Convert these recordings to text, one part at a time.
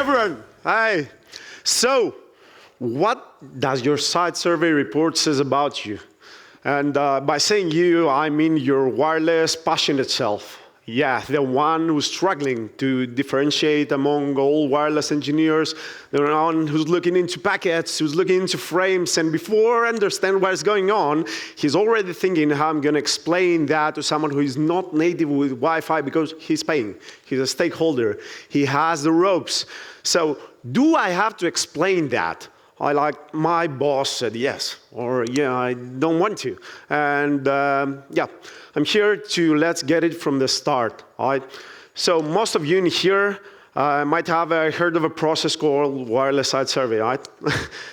everyone. Hi. So, what does your site survey report says about you? And by saying you, I mean your wireless passionate self. Yeah, the one who's struggling to differentiate among all wireless engineers, the one who's looking into packets, who's looking into frames, and before understand what's going on, he's already thinking how I'm going to explain that to someone who is not native with Wi-Fi because he's paying. He's a stakeholder. He has the ropes. So do I have to explain that? My boss said yes, or yeah, I don't want to. And yeah, I'm here to let's get it from the start. All right? So most of you in here might have heard of a process called wireless site survey, right?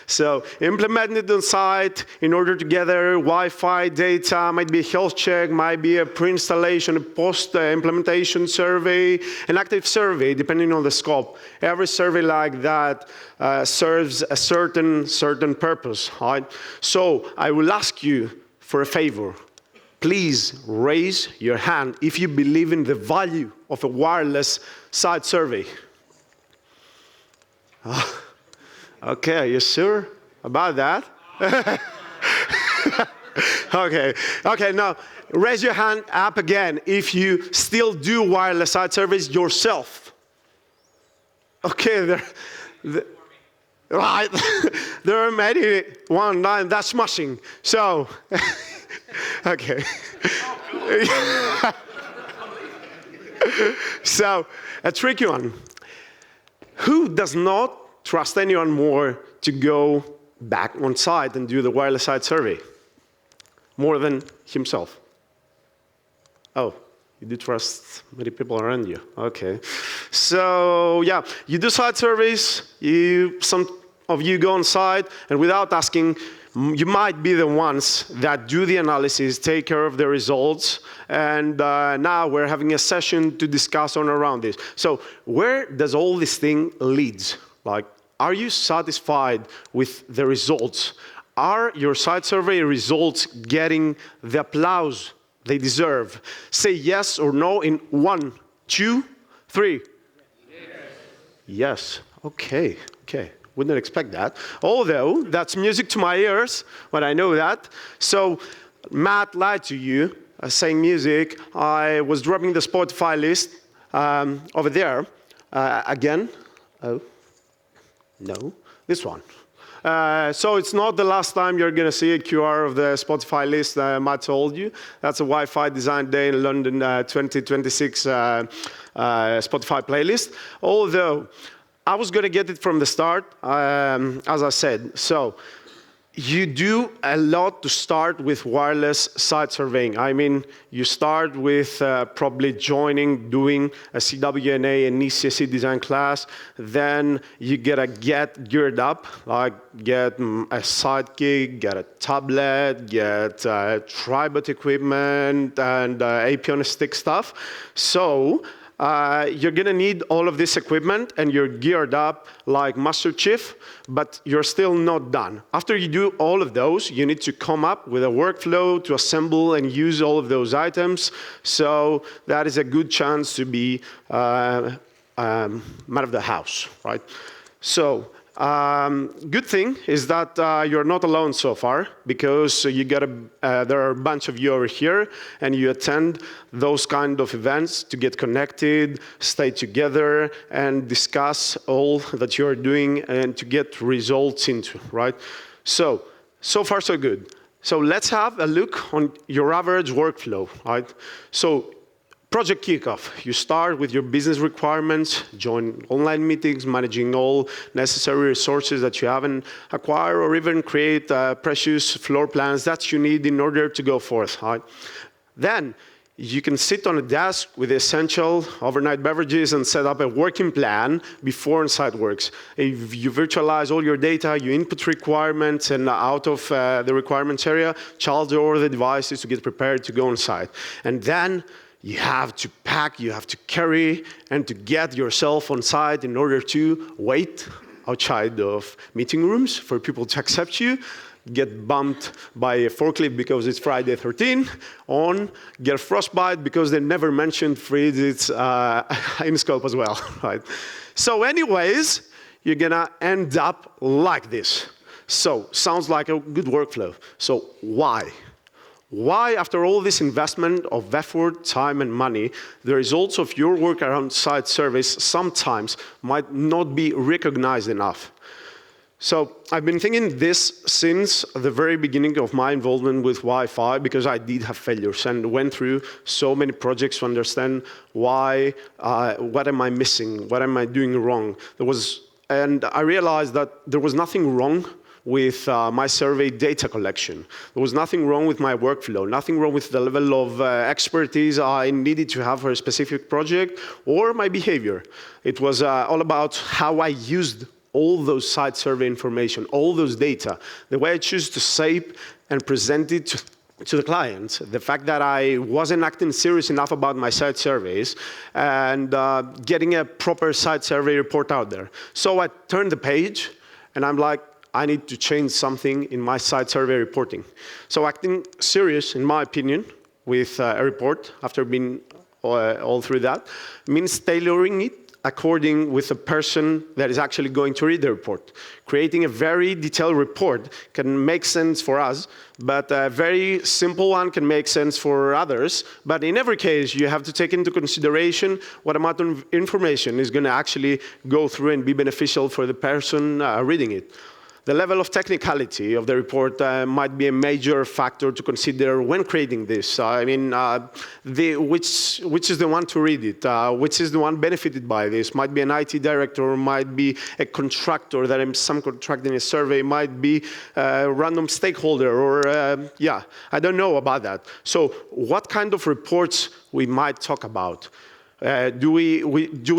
So implement it on site in order to gather Wi-Fi data, might be a health check, might be a pre-installation, a post-implementation survey, an active survey, depending on the scope. Every survey like that serves a certain purpose, right? So I will ask you for a favor. Please raise your hand if you believe in the value of a wireless site survey. Okay, are you sure about that? Okay, now raise your hand up again if you still do wireless site surveys yourself. Okay, right, there are many, that's smashing. So, okay. So, a tricky one. Who does not trust anyone more to go back on site and do the wireless site survey? More than himself. Oh, you do trust many people around you. Okay. So, yeah, you do site surveys, some of you go on site, and without asking, you might be the ones that do the analysis, take care of the results, and now we're having a session to discuss on around this. So where does all this thing lead? Like, are you satisfied with the results? Are your site survey results getting the applause they deserve? Say yes or no in 1, 2, 3. Yes. Okay. Wouldn't expect that. Although, that's music to my ears, but I know that. So, Matt lied to you, saying music. I was dropping the Spotify list over there. Again. Oh, no, this one. So it's not the last time you're going to see a QR of the Spotify list Matt told you. That's a Wi-Fi Design Day in London 2026 Spotify playlist. Although, I was going to get it from the start, as I said. So, you do a lot to start with wireless site surveying. I mean, you start with probably doing a CWNA and ECSC design class. Then you get geared up, like get a sidekick, get a tablet, get tripod equipment, and AP on a stick stuff. So, you're going to need all of this equipment, and you're geared up like Master Chief, but you're still not done. After you do all of those, you need to come up with a workflow to assemble and use all of those items. So that is a good chance to be man of the house, right? So good thing is that you're not alone so far, because there are a bunch of you over here, and you attend those kind of events to get connected, stay together, and discuss all that you're doing and to get results into, right? So far so good. So let's have a look on your average workflow, right? So project kickoff. You start with your business requirements, join online meetings, managing all necessary resources that you haven't acquired, or even create precious floor plans that you need in order to go forth. Right? Then you can sit on a desk with essential overnight beverages and set up a working plan before on-site works. If you virtualize all your data, you input requirements, and out of the requirements area, charge all the devices to get prepared to go on-site. And then you have to pack, you have to carry, and to get yourself on site in order to wait outside of meeting rooms for people to accept you. get bumped by a forklift because it's Friday 13, on get frostbite because they never mentioned free digits in scope as well, right? So anyways, you're gonna end up like this. So, sounds like a good workflow. So, why? Why, after all this investment of effort, time, and money, the results of your work around site surveys sometimes might not be recognized enough? So, I've been thinking this since the very beginning of my involvement with Wi-Fi, because I did have failures and went through so many projects to understand why, what am I missing, what am I doing wrong. And I realized that there was nothing wrong with my survey data collection. There was nothing wrong with my workflow, nothing wrong with the level of expertise I needed to have for a specific project or my behavior. It was all about how I used all those site survey information, all those data, the way I choose to shape and present it to the client, the fact that I wasn't acting serious enough about my site surveys and getting a proper site survey report out there. So I turned the page and I'm like, I need to change something in my site survey reporting. So acting serious, in my opinion, with a report, after being all through that, means tailoring it according with the person that is actually going to read the report. Creating a very detailed report can make sense for us, but a very simple one can make sense for others. But in every case, you have to take into consideration what amount of information is going to actually go through and be beneficial for the person reading it. The level of technicality of the report might be a major factor to consider when creating this. I mean, which is the one to read it? Which is the one benefited by this? Might be an IT director, might be a contractor that I'm subcontracting a survey, might be a random stakeholder, or yeah, I don't know about that. So what kind of reports we might talk about? Do we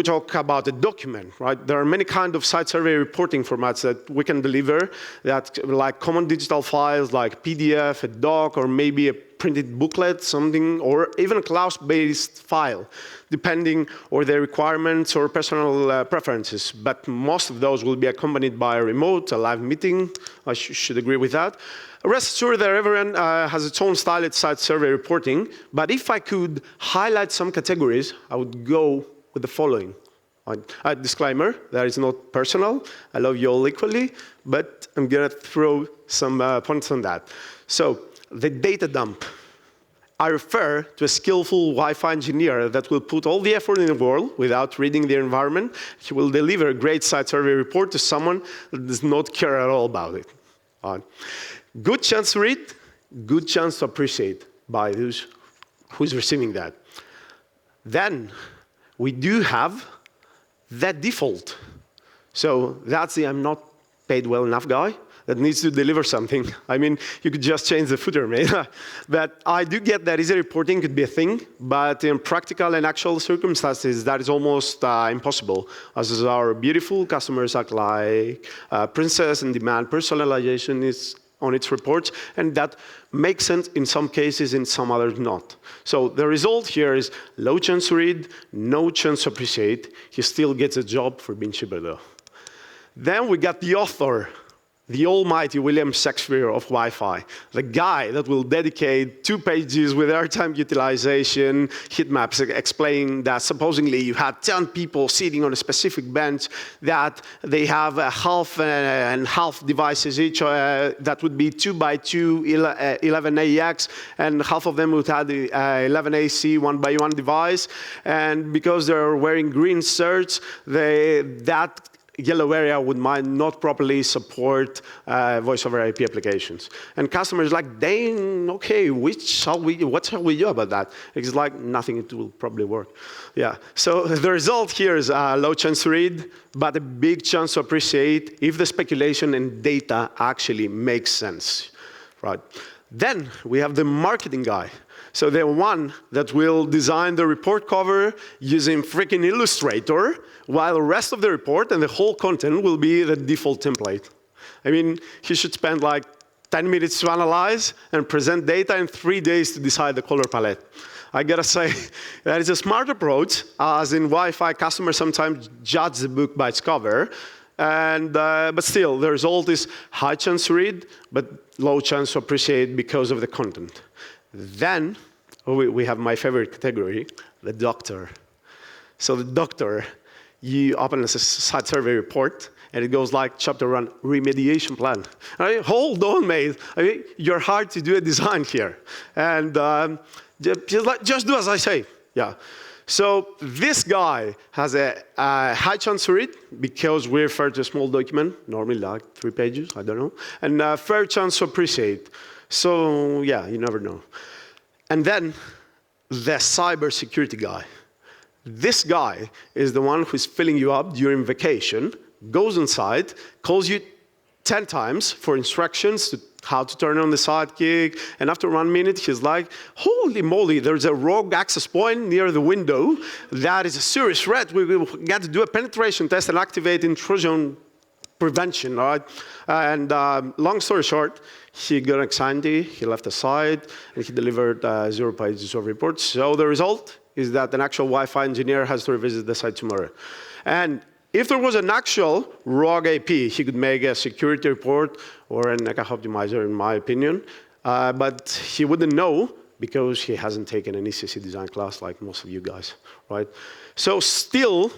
talk about a document, right? There are many kinds of site survey reporting formats that we can deliver, that like common digital files like PDF, a doc, or maybe a printed booklet, something, or even a cloud-based file, depending on their requirements or personal preferences. But most of those will be accompanied by a remote, a live meeting. I should agree with that. Rest assured that everyone has its own style at site survey reporting, but if I could highlight some categories, I would go with the following. A disclaimer, that is not personal. I love you all equally, but I'm gonna throw some points on that. So, the data dump. I refer to a skillful Wi-Fi engineer that will put all the effort in the world without reading the environment. He will deliver a great site survey report to someone that does not care at all about it. Good chance to read, good chance to appreciate by who's receiving that. Then we do have that default. So that's the I'm not paid well enough guy that needs to deliver something. I mean, you could just change the footer, mate. But I do get that easy reporting could be a thing, but in practical and actual circumstances, that is almost impossible, as our beautiful customers act like princess and demand personalization is on its reports, and that makes sense in some cases, in some others not. So the result here is low chance to read, no chance to appreciate. He still gets a job for being cheaper though. Then we got the author, the almighty William Shakespeare of Wi-Fi, the guy that will dedicate 2 pages with airtime utilization, heat maps explaining that supposedly you had 10 people sitting on a specific bench, that they have half and half devices each, that would be 2 by 2, 11AX, and half of them would have the 11AC 1 by 1 device, and because they're wearing green shirts, that yellow area might not properly support voice over IP applications. And customers like, dang, okay, what shall we do about that? It's like nothing, it will probably work. Yeah, so the result here is low chance to read, but a big chance to appreciate if the speculation and data actually makes sense, right? Then we have the marketing guy. So the one that will design the report cover using freaking Illustrator, while the rest of the report and the whole content will be the default template. I mean, he should spend like 10 minutes to analyze and present data in 3 days to decide the color palette. I gotta say, that is a smart approach, as in Wi-Fi, customers sometimes judge the book by its cover, But still, there's all this high chance to read, but low chance to appreciate because of the content. Then we have my favorite category, the doctor. So the doctor, you open a site survey report, and it goes like chapter 1, remediation plan. Hold on, mate. You're hard to do a design here. And just do as I say. Yeah. So this guy has a high chance to read because we refer to a small document, normally like 3 pages, I don't know, and a fair chance to appreciate. So yeah, you never know. And then the cybersecurity guy. This guy is the one who's filling you up during vacation, goes inside, calls you 10 times for instructions to how to turn on the sidekick, and after 1 minute, he's like, holy moly, there's a rogue access point near the window. That is a serious threat. We got to do a penetration test and activate intrusion prevention, all right? And long story short, he got anxiety, he left the site, and he delivered 0 pages of reports. So the result is that an actual Wi-Fi engineer has to revisit the site tomorrow. And if there was an actual rogue AP, he could make a security report or an ACA optimizer, in my opinion, but he wouldn't know because he hasn't taken an ECC design class like most of you guys, right? So still,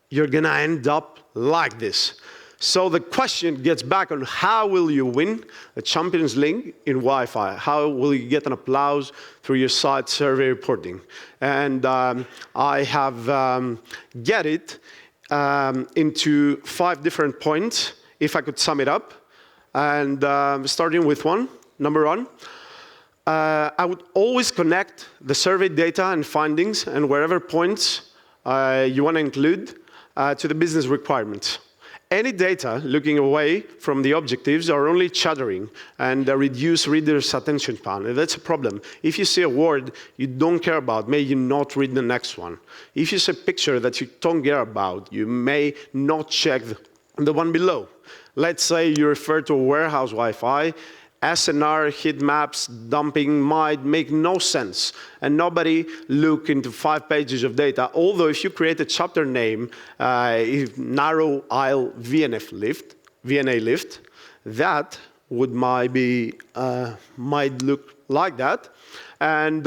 you're gonna end up like this. So the question gets back on how will you win the Champions League in Wi-Fi? How will you get an applause through your site survey reporting? And I have get it into 5 different points, if I could sum it up. And starting with number 1, I would always connect the survey data and findings and wherever points you want to include to the business requirements. Any data looking away from the objectives are only chattering and reduce readers' attention span. And that's a problem. If you see a word you don't care about, may you not read the next one. If you see a picture that you don't care about, you may not check the one below. Let's say you refer to a warehouse Wi-Fi, SNR, heat maps, dumping might make no sense, and nobody look into 5 pages of data. Although if you create a chapter name, narrow aisle VNA lift, that would might look like that, and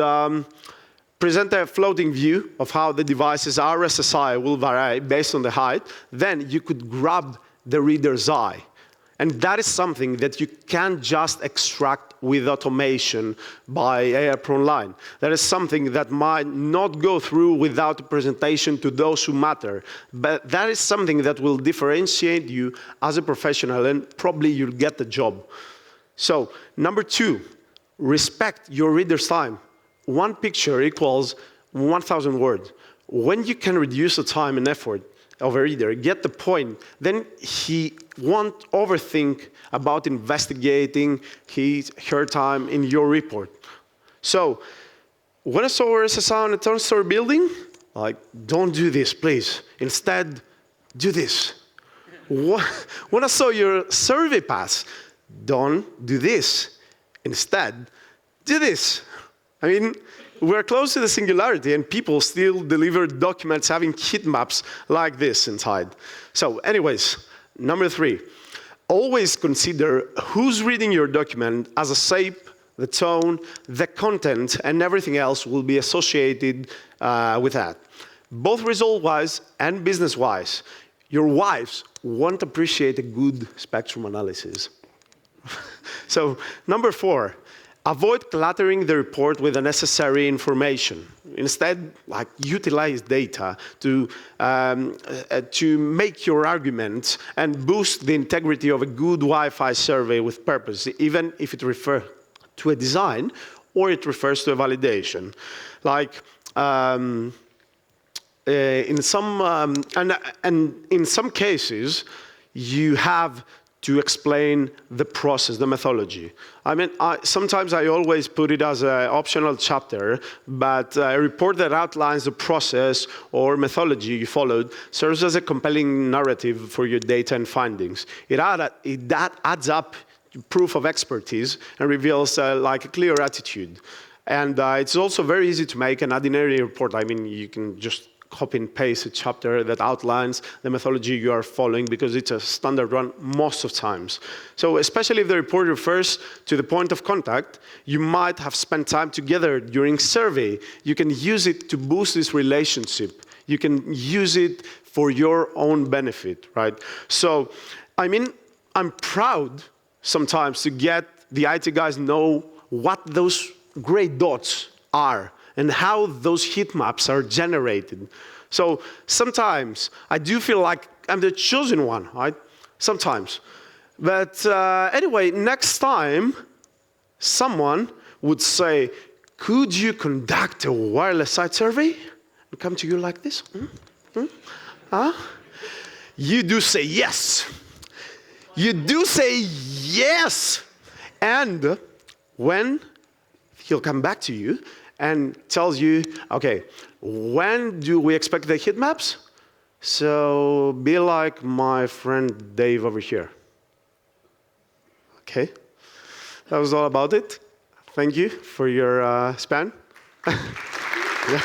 present a floating view of how the device's RSSI will vary based on the height. Then you could grab the reader's eye. And that is something that you can't just extract with automation by AI Online. That is something that might not go through without a presentation to those who matter. But that is something that will differentiate you as a professional, and probably you'll get the job. So, number 2, respect your reader's time. 1 picture equals 1,000 words. When you can reduce the time and effort of a reader, get the point, then he won't overthink about investigating her time in your report. So, when I saw RSSI on a 10-story building, like, don't do this, please. Instead, do this. When I saw your survey pass, don't do this. Instead, do this. I mean, we're close to the singularity, and people still deliver documents having heat maps like this inside. So anyways, number 3, always consider who's reading your document as a shape, the tone, the content, and everything else will be associated with that. Both result-wise and business-wise, your wives won't appreciate a good spectrum analysis. So number 4, avoid cluttering the report with unnecessary information. Instead, like, utilize data to make your arguments and boost the integrity of a good Wi-Fi survey with purpose, even if it refers to a design or it refers to a validation. Like, in some cases, you have to explain the process, the methodology. I mean, sometimes I always put it as an optional chapter, but a report that outlines the process or methodology you followed serves as a compelling narrative for your data and findings. That adds up proof of expertise and reveals like a clear attitude. And it's also very easy to make an ordinary report. I mean, you can just copy and paste a chapter that outlines the methodology you are following because it's a standard run most of times. So especially if the report refers to the point of contact, you might have spent time together during survey. You can use it to boost this relationship. You can use it for your own benefit, right? So, I mean, I'm proud sometimes to get the IT guys know what those gray dots are and how those heat maps are generated. So sometimes I do feel like I'm the chosen one, right? Sometimes. But anyway, next time someone would say, could you conduct a wireless site survey? And come to you like this. You do say yes. You do say yes. And when he'll come back to you and tells you, okay, when do we expect the heat maps? So be like my friend Dave over here. Okay, that was all about it. Thank you for your span. Yeah.